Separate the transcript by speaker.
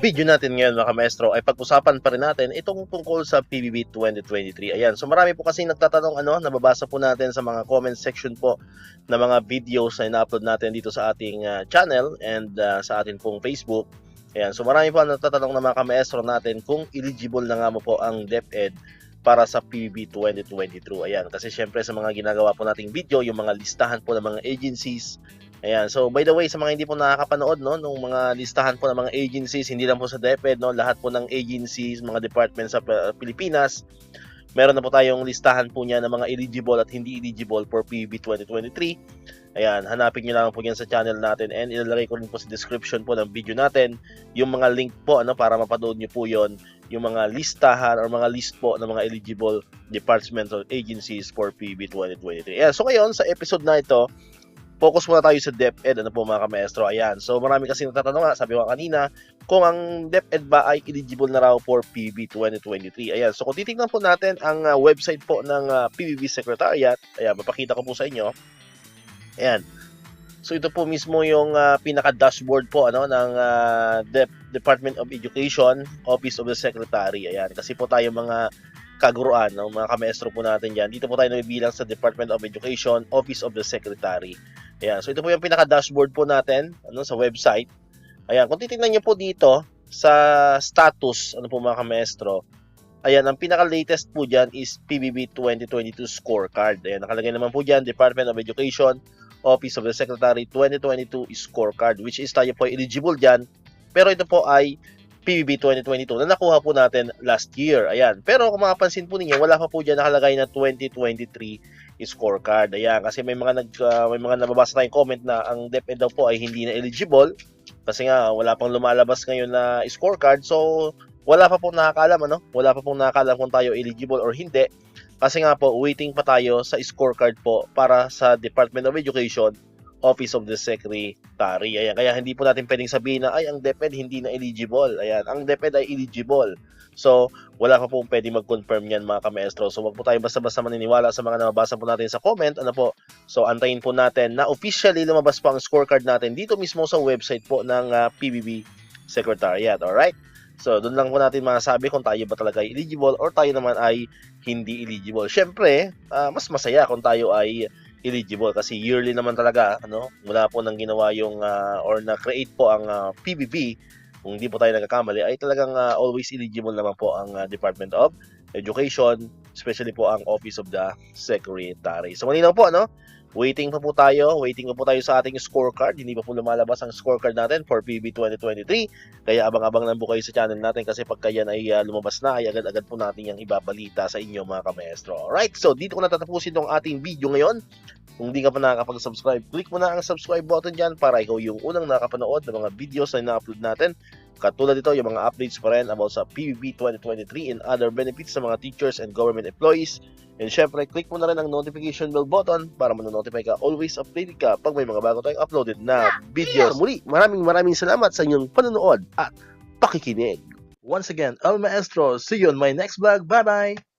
Speaker 1: video natin ngayon mga maestro ay pag-usapan pa rin natin itong tungkol sa PBB 2023. Ayan, so marami po kasi nagtatanong nababasa po natin sa mga comment section po na mga videos na ina-upload natin dito sa ating channel and sa ating pong Facebook. Ayan, so marami po nagtatanong na mga maestro natin kung eligible na nga mo po ang DepEd para sa PBB 2022. Ayan, kasi syempre sa mga ginagawa po nating video, yung mga listahan po ng mga agencies. Ayan, so by the way, sa mga hindi po nakakapanood nung mga listahan po ng mga agencies, hindi lang po sa DepEd, lahat po ng agencies, mga departments sa Pilipinas, meron na po tayong listahan po niya ng mga eligible at hindi eligible for PBB 2023. Ayan, hanapin niyo lang po yan sa channel natin and ilalagay ko rin po sa description po ng video natin yung mga link po para mapanood niyo po yon, yung mga listahan or mga list po ng mga eligible departmental agencies for PBB 2023. Ayan, so ngayon sa episode na ito, focus muna tayo sa DepEd, po mga maestro. Ayan, so marami kasi nagtatanong sabi ko kanina, kung ang DepEd ba ay eligible na raw for PBB 2023. Ayan, so kung titignan po natin ang website po ng PBB Secretariat, ayan, mapakita ko po sa inyo. Ayan, so ito po mismo yung pinaka-dashboard po ng Department of Education, Office of the Secretary. Ayan, kasi po tayo mga kaguruan, mga kamaestro po natin dyan. Dito po tayo nabibilang sa Department of Education, Office of the Secretary. Ayan, so ito po yung pinaka-dashboard po natin sa website. Ayan, kung titingnan nyo po dito sa status, po mga kamaestro, ayan, ang pinaka-latest po dyan is PBB 2022 scorecard. Ayan, nakalagay naman po dyan, Department of Education, Office of the Secretary 2022 scorecard, which is tayo po eligible dyan. Pero ito po ay PBB 2022 na nakuha po natin last year. Ayan. Pero kung mapapansin po ninyo, wala pa po dyan nakalagay na 2023 scorecard. Ayan. Kasi may mga nababasa tayong comment na ang DepEd daw po ay hindi na eligible. Kasi nga, wala pang lumalabas ngayon na scorecard. So, wala pa pong nakakaalam, Wala pa pong nakakaalam kung tayo eligible or hindi. Kasi nga po, waiting pa tayo sa scorecard po para sa Department of Education, Office of the Secretary. Ayan, kaya hindi po natin pwedeng sabihin na ay ang DepEd hindi na eligible. Ayan, ang DepEd ay eligible. So, wala pa pong pwedeng mag-confirm yan mga kamaestro. So, wag po tayo basta-basta maniniwala sa mga nababasa po natin sa comment. Po? So, antayin po natin na officially lumabas po ang scorecard natin dito mismo sa website po ng PBB Secretariat. Alright? So, doon lang po natin masasabi kung tayo ba talaga ay eligible or tayo naman ay hindi eligible. Syempre, mas masaya kung tayo ay eligible kasi yearly naman talaga mula po nang ginawa yung or na-create po ang PBB, kung hindi po tayo nagkakamali ay talagang always eligible naman po ang Department of Education, especially po ang Office of the Secretary. So malinaw po waiting pa po tayo sa ating scorecard. Hindi pa po lumalabas ang scorecard natin for PBB 2023. Kaya abang-abang lang po kayo sa channel natin kasi pagka yan ay lumabas na ay agad-agad po natin yung ibabalita sa inyo mga kamaestro. Alright, so dito ko natatapusin tong ating video ngayon. Kung di ka pa nakakapag-subscribe, click mo na ang subscribe button dyan para ikaw yung unang nakapanood ng mga videos na ina-upload natin. Katulad ito, yung mga updates pa rin about sa PBB 2023 and other benefits sa mga teachers and government employees. And syempre, click mo na rin ang notification bell button para manonotify ka, always updated ka pag may mga bago tayong uploaded na videos. Muli, maraming salamat sa inyong panonood at pakikinig. Once again, El Maestro, see you on my next vlog. Bye-bye!